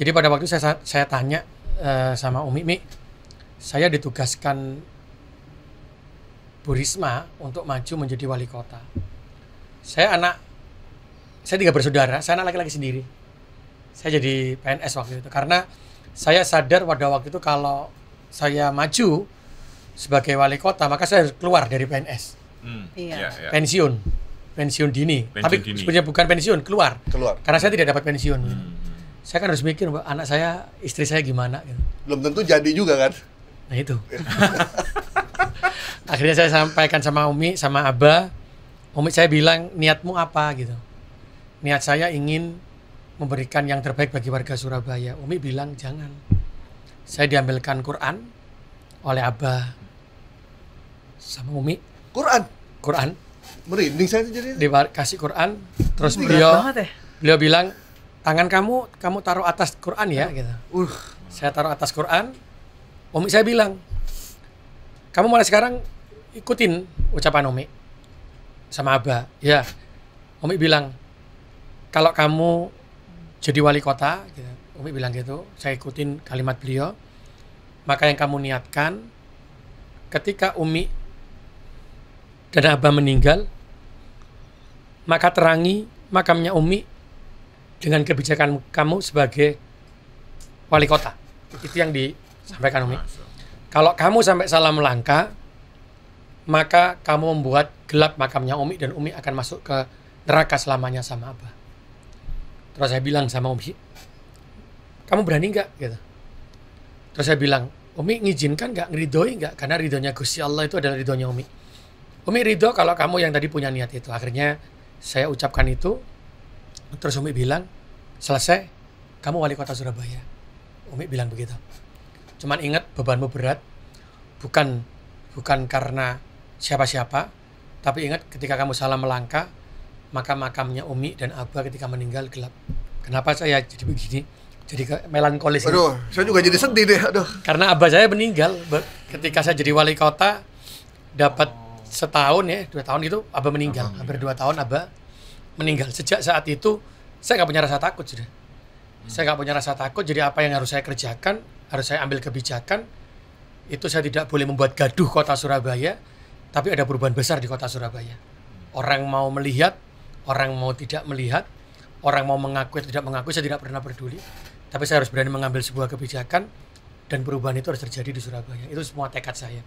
Jadi pada waktu saya tanya sama Umi, Mi, saya ditugaskan Bu Risma untuk maju menjadi wali kota. Saya 3 bersaudara, saya anak laki-laki sendiri. Saya jadi PNS waktu itu karena saya sadar pada waktu itu kalau saya maju sebagai wali kota maka saya harus keluar dari PNS. Pensiun dini. Tapi sebenarnya bukan pensiun, keluar. Karena saya tidak dapat pensiun. Gitu. Saya kan harus mikir, anak saya, istri saya gimana. Gitu. Belum tentu jadi juga kan? Nah itu. Akhirnya saya sampaikan sama Umi, sama Abah. Umi saya bilang, niatmu apa gitu. Niat saya ingin memberikan yang terbaik bagi warga Surabaya. Umi bilang, jangan. Saya diambilkan Quran oleh Abah sama Umi. Quran. Merinding saya jadi. Dikasih Quran, terus beliau bilang, tangan kamu taruh atas Quran ya gitu. Saya taruh atas Quran. Umi saya bilang, kamu mulai sekarang ikutin ucapan Umi sama Abah. Ya, Umi bilang, kalau kamu jadi wali kota, gitu. Umi bilang gitu, saya ikutin kalimat beliau. Maka yang kamu niatkan, ketika Umi dan Abah meninggal, maka terangi makamnya Umi dengan kebijakan kamu sebagai wali kota. Itu yang disampaikan Umi. Kalau kamu sampai salah melangkah, maka kamu membuat gelap makamnya Umi dan Umi akan masuk ke neraka selamanya sama Abah. Terus saya bilang sama Umi, kamu berani nggak? Gitu. Terus saya bilang, Umi ngizinkan nggak, ngeridoi nggak? Karena ridhonya Gusti Allah itu adalah ridhonya Umi. Umi ridho kalau kamu yang tadi punya niat itu. Akhirnya saya ucapkan itu. Terus Umi bilang, selesai, kamu wali kota Surabaya. Umi bilang begitu. Cuman ingat bebanmu berat, bukan karena siapa-siapa, tapi ingat ketika kamu salah melangkah, maka makamnya Umi dan Abah ketika meninggal gelap. Kenapa saya jadi begini? Jadi melankolis. Aduh, saya juga jadi sedih deh. Aduh. Karena Abah saya meninggal ketika saya jadi wali kota, dapat setahun ya, 2 tahun itu Abah meninggal. Hampir 2 tahun Abah meninggal. Sejak saat itu saya nggak punya rasa takut sudah. Saya nggak punya rasa takut. Jadi apa yang harus saya kerjakan, harus saya ambil kebijakan. Itu saya tidak boleh membuat gaduh kota Surabaya, tapi ada perubahan besar di kota Surabaya. Orang mau melihat, orang mau tidak melihat, orang mau mengaku atau tidak mengaku, saya tidak pernah peduli. Tapi saya harus berani mengambil sebuah kebijakan dan perubahan itu harus terjadi di Surabaya. Itu semua tekad saya.